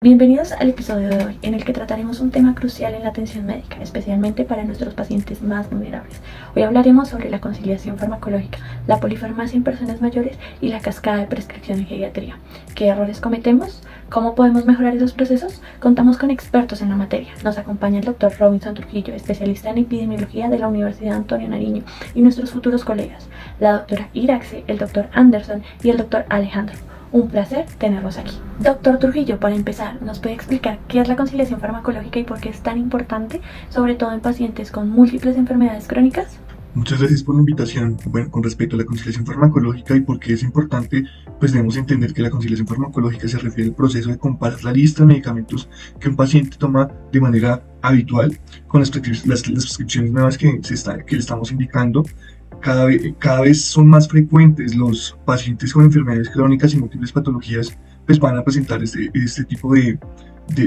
Bienvenidos al episodio de hoy, en el que trataremos un tema crucial en la atención médica, especialmente para nuestros pacientes más vulnerables. Hoy hablaremos sobre la conciliación farmacológica, la polifarmacia en personas mayores y la cascada de prescripción en geriatría. ¿Qué errores cometemos? ¿Cómo podemos mejorar esos procesos? Contamos con expertos en la materia. Nos acompaña el Dr. Robinson Trujillo, especialista en epidemiología de la Universidad Antonio Nariño, y nuestros futuros colegas, la doctora Iraxe, el Dr. Anderson y el Dr. Alejandro. Un placer tenerlos aquí. Doctor Trujillo, para empezar, ¿nos puede explicar qué es la conciliación farmacológica y por qué es tan importante, sobre todo en pacientes con múltiples enfermedades crónicas? Muchas gracias por la invitación. Bueno, con respecto a la conciliación farmacológica y por qué es importante, pues debemos entender que la conciliación farmacológica se refiere al proceso de comparar la lista de medicamentos que un paciente toma de manera habitual con las prescripciones nuevas que le estamos indicando. Cada vez son más frecuentes los pacientes con enfermedades crónicas y múltiples patologías, pues van a presentar este tipo de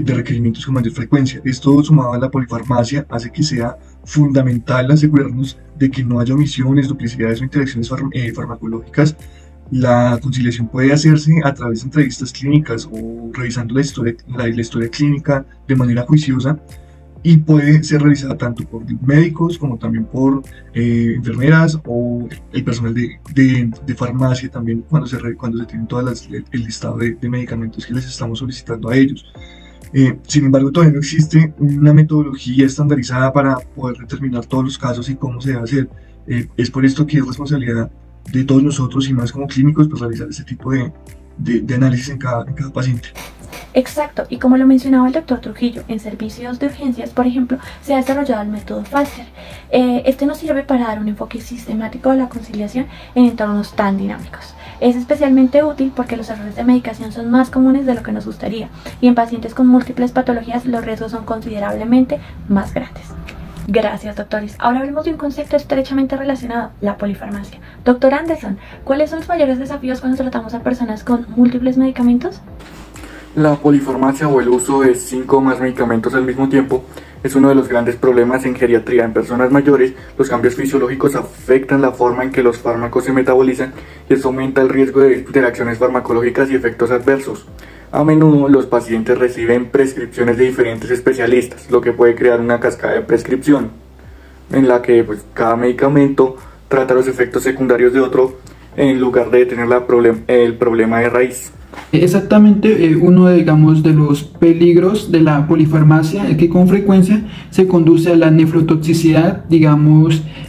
requerimientos con mayor frecuencia. Esto, sumado a la polifarmacia, hace que sea fundamental asegurarnos de que no haya omisiones, duplicidades o interacciones farmacológicas. La conciliación puede hacerse a través de entrevistas clínicas o revisando la historia clínica de manera juiciosa, y puede ser realizada tanto por médicos como también por enfermeras o el personal de farmacia también, cuando se tienen el listado de medicamentos que les estamos solicitando a ellos. Sin embargo, todavía no existe una metodología estandarizada para poder determinar todos los casos y cómo se debe hacer. Es por esto que es responsabilidad de todos nosotros, y más como clínicos, pues realizar este tipo de análisis en cada paciente. Exacto, y como lo mencionaba el doctor Trujillo, en servicios de urgencias, por ejemplo, se ha desarrollado el método FASTER. Este nos sirve para dar un enfoque sistemático de la conciliación en entornos tan dinámicos. Es especialmente útil porque los errores de medicación son más comunes de lo que nos gustaría, y en pacientes con múltiples patologías los riesgos son considerablemente más grandes. Gracias, doctores. Ahora hablemos de un concepto estrechamente relacionado, la polifarmacia. Doctor Anderson, ¿cuáles son los mayores desafíos cuando tratamos a personas con múltiples medicamentos? La polifarmacia, o el uso de 5 o más medicamentos al mismo tiempo, es uno de los grandes problemas en geriatría. En personas mayores, los cambios fisiológicos afectan la forma en que los fármacos se metabolizan, y eso aumenta el riesgo de interacciones farmacológicas y efectos adversos. A menudo los pacientes reciben prescripciones de diferentes especialistas, lo que puede crear una cascada de prescripción, en la que cada medicamento trata los efectos secundarios de otro en lugar de detener el problema de raíz. Exactamente, uno de los peligros de la polifarmacia es que con frecuencia se conduce a la nefrotoxicidad,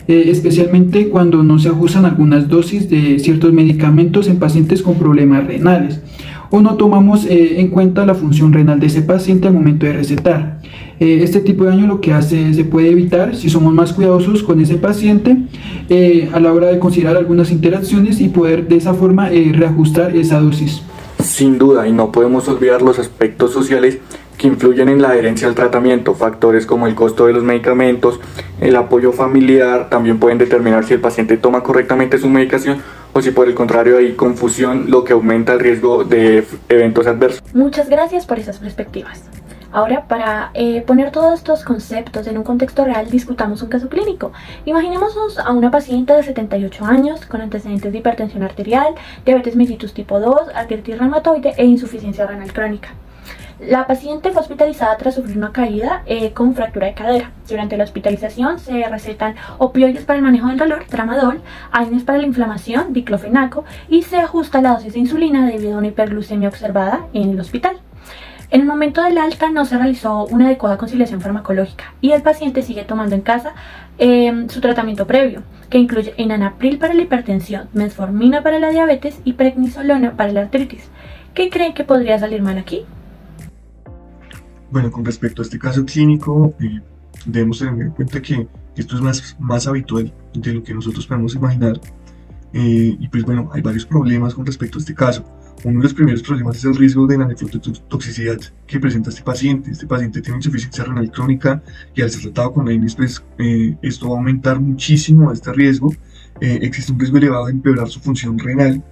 especialmente cuando no se ajustan algunas dosis de ciertos medicamentos en pacientes con problemas renales, o no tomamos en cuenta la función renal de ese paciente al momento de recetar. Este tipo de daño lo que hace se puede evitar si somos más cuidadosos con ese paciente a la hora de considerar algunas interacciones y poder de esa forma reajustar esa dosis. Sin duda, y no podemos olvidar los aspectos sociales que influyen en la adherencia al tratamiento. Factores como el costo de los medicamentos, el apoyo familiar, también pueden determinar si el paciente toma correctamente su medicación o si por el contrario hay confusión, lo que aumenta el riesgo de eventos adversos. Muchas gracias por esas perspectivas. Ahora, para poner todos estos conceptos en un contexto real, discutamos un caso clínico. Imaginémonos a una paciente de 78 años con antecedentes de hipertensión arterial, diabetes mellitus tipo 2, artritis reumatoide e insuficiencia renal crónica. La paciente fue hospitalizada tras sufrir una caída con fractura de cadera. Durante la hospitalización se recetan opioides para el manejo del dolor, tramadol, AINES para la inflamación, diclofenaco, y se ajusta la dosis de insulina debido a una hiperglucemia observada en el hospital. En el momento del alta no se realizó una adecuada conciliación farmacológica y el paciente sigue tomando en casa su tratamiento previo, que incluye enalapril para la hipertensión, metformina para la diabetes y prednisolona para la artritis. ¿Qué creen que podría salir mal aquí? Bueno, con respecto a este caso clínico, debemos tener en cuenta que esto es más habitual de lo que nosotros podemos imaginar, y pues bueno, hay varios problemas con respecto a este caso. Uno de los primeros problemas es el riesgo de la nefrotoxicidad que presenta este paciente. Este paciente tiene insuficiencia renal crónica, y al ser tratado con AINES, esto va a aumentar muchísimo este riesgo. Existe un riesgo elevado de empeorar su función renal,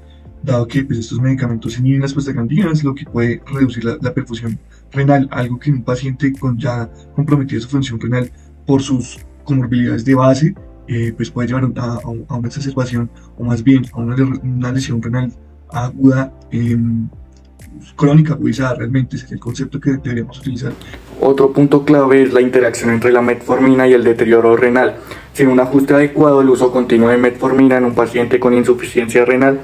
dado que estos medicamentos inhiben las prostaglandinas, lo que puede reducir la perfusión renal, algo que en un paciente con ya comprometida su función renal por sus comorbilidades de base, puede llevar a una exacerbación, o más bien a una lesión renal aguda crónica agudizada, realmente ese es el concepto que deberíamos utilizar. Otro punto clave es la interacción entre la metformina y el deterioro renal. Sin un ajuste adecuado, el uso continuo de metformina en un paciente con insuficiencia renal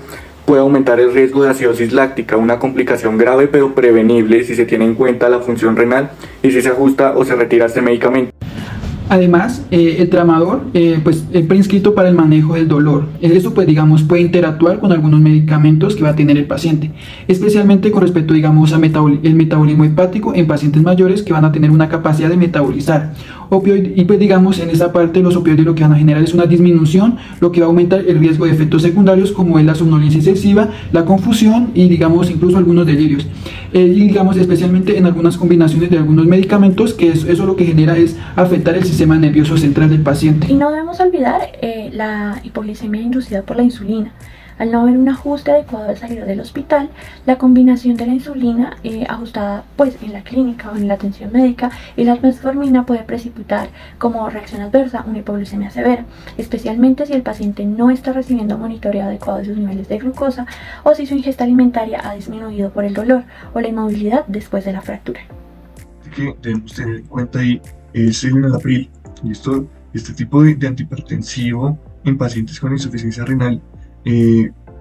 puede aumentar el riesgo de acidosis láctica, una complicación grave pero prevenible si se tiene en cuenta la función renal y si se ajusta o se retira este medicamento. Además, el tramador pues, es prescrito para el manejo del dolor. Esto pues, digamos, puede interactuar con algunos medicamentos que va a tener el paciente, especialmente con respecto, digamos, a el metabolismo hepático en pacientes mayores que van a tener una capacidad de metabolizar opioides. Y pues, digamos, en esta parte los opioides lo que van a generar es una disminución, lo que va a aumentar el riesgo de efectos secundarios como es la somnolencia excesiva, la confusión y, digamos, incluso algunos delirios. Y, digamos, especialmente en algunas combinaciones de algunos medicamentos, que eso lo que genera es afectar el sistema nervioso central del paciente. Y no debemos olvidar la hipoglicemia inducida por la insulina. Al no haber un ajuste adecuado al salir del hospital, la combinación de la insulina ajustada pues en la clínica o en la atención médica y la metformina puede precipitar como reacción adversa una hipoglucemia severa, especialmente si el paciente no está recibiendo monitoreo adecuado de sus niveles de glucosa o si su ingesta alimentaria ha disminuido por el dolor o la inmovilidad después de la fractura. Que debemos tener en cuenta ahí es el enalapril. Y este tipo de antihipertensivo en pacientes con insuficiencia renal,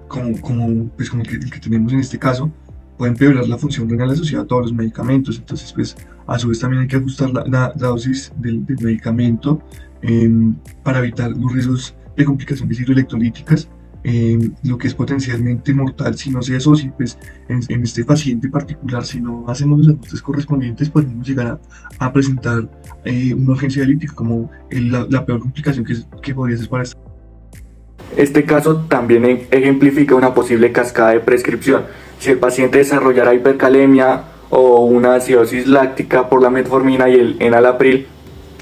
como el que tenemos en este caso, puede empeorar la función renal asociada a todos los medicamentos. Entonces, pues, a su vez también hay que ajustar la dosis del medicamento para evitar los riesgos de complicaciones hidroelectrolíticas, lo que es potencialmente mortal si no se asocia. Pues, en este paciente particular, si no hacemos los ajustes correspondientes, podemos llegar a presentar una urgencia dialítica como la peor complicación que podría ser para esta. Este caso también ejemplifica una posible cascada de prescripción. Si el paciente desarrollara hipercalemia o una acidosis láctica por la metformina y el enalapril,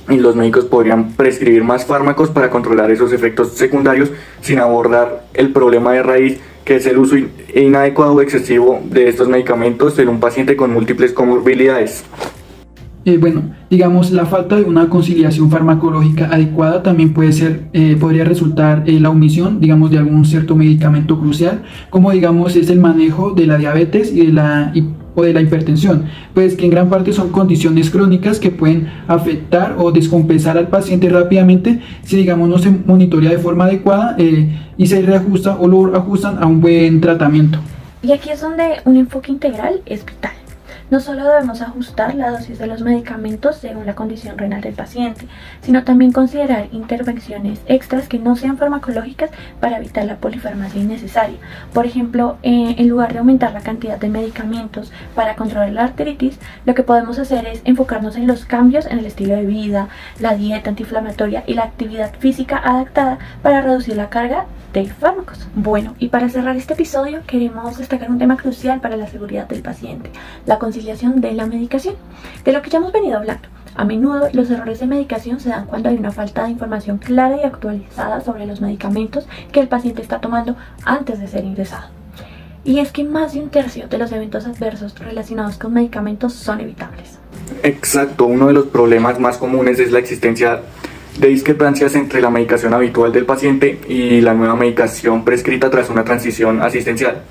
y los médicos podrían prescribir más fármacos para controlar esos efectos secundarios sin abordar el problema de raíz, que es el uso inadecuado o excesivo de estos medicamentos en un paciente con múltiples comorbilidades. Bueno, digamos, la falta de una conciliación farmacológica adecuada también podría resultar la omisión, digamos, de algún cierto medicamento crucial, como digamos es el manejo de la diabetes y de la hipertensión, pues que en gran parte son condiciones crónicas que pueden afectar o descompensar al paciente rápidamente si, digamos, no se monitorea de forma adecuada y se reajusta o lo ajustan a un buen tratamiento. Y aquí es donde un enfoque integral es vital. No solo debemos ajustar la dosis de los medicamentos según la condición renal del paciente, sino también considerar intervenciones extras que no sean farmacológicas para evitar la polifarmacia innecesaria. Por ejemplo, en lugar de aumentar la cantidad de medicamentos para controlar la arteritis, lo que podemos hacer es enfocarnos en los cambios en el estilo de vida, la dieta antiinflamatoria y la actividad física adaptada para reducir la carga de fármacos. Bueno, y para cerrar este episodio queremos destacar un tema crucial para la seguridad del paciente: la conciliación de la medicación, de lo que ya hemos venido hablando. A menudo los errores de medicación se dan cuando hay una falta de información clara y actualizada sobre los medicamentos que el paciente está tomando antes de ser ingresado. Y es que más de un tercio de los eventos adversos relacionados con medicamentos son evitables. Exacto, uno de los problemas más comunes es la existencia de discrepancias entre la medicación habitual del paciente y la nueva medicación prescrita tras una transición asistencial.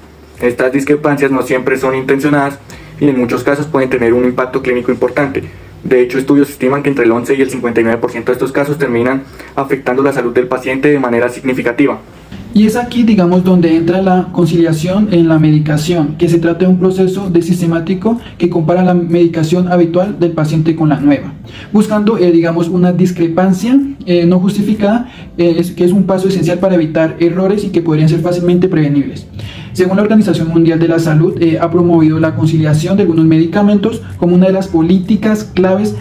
Estas discrepancias no siempre son intencionadas y en muchos casos pueden tener un impacto clínico importante. De hecho, estudios estiman que entre el 11 y el 59% de estos casos terminan afectando la salud del paciente de manera significativa. Y es aquí, digamos, donde entra la conciliación en la medicación, que se trata de un proceso sistemático que compara la medicación habitual del paciente con la nueva, buscando, digamos, una discrepancia no justificada, que es un paso esencial para evitar errores y que podrían ser fácilmente prevenibles. Según la Organización Mundial de la Salud, ha promovido la conciliación de algunos medicamentos como una de las políticas claves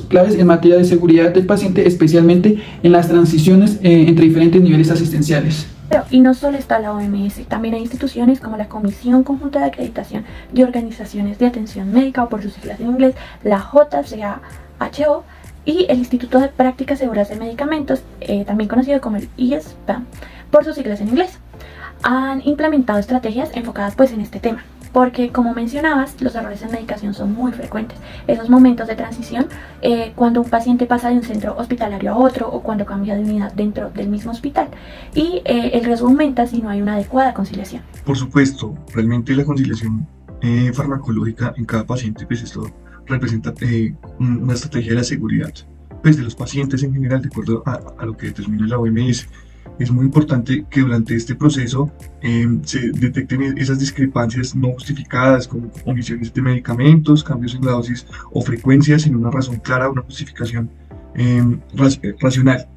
claves en materia de seguridad del paciente, especialmente en las transiciones entre diferentes niveles asistenciales. Y no solo está la OMS, también hay instituciones como la Comisión Conjunta de Acreditación de Organizaciones de Atención Médica, o por sus siglas en inglés, la JCAHO, y el Instituto de Prácticas Seguras de Medicamentos, también conocido como el ISPAM, por sus siglas en inglés. Han implementado estrategias enfocadas pues en este tema. porque como mencionabas, los errores en medicación son muy frecuentes. Esos momentos de transición, cuando un paciente pasa de un centro hospitalario a otro o cuando cambia de unidad dentro del mismo hospital, y el riesgo aumenta si no hay una adecuada conciliación. Por supuesto, realmente la conciliación farmacológica en cada paciente, pues esto representa una estrategia de la seguridad pues, de los pacientes en general, de acuerdo a lo que determina la OMS. Es muy importante que durante este proceso se detecten esas discrepancias no justificadas, como omisiones de medicamentos, cambios en la dosis o frecuencia sin una razón clara o una justificación racional.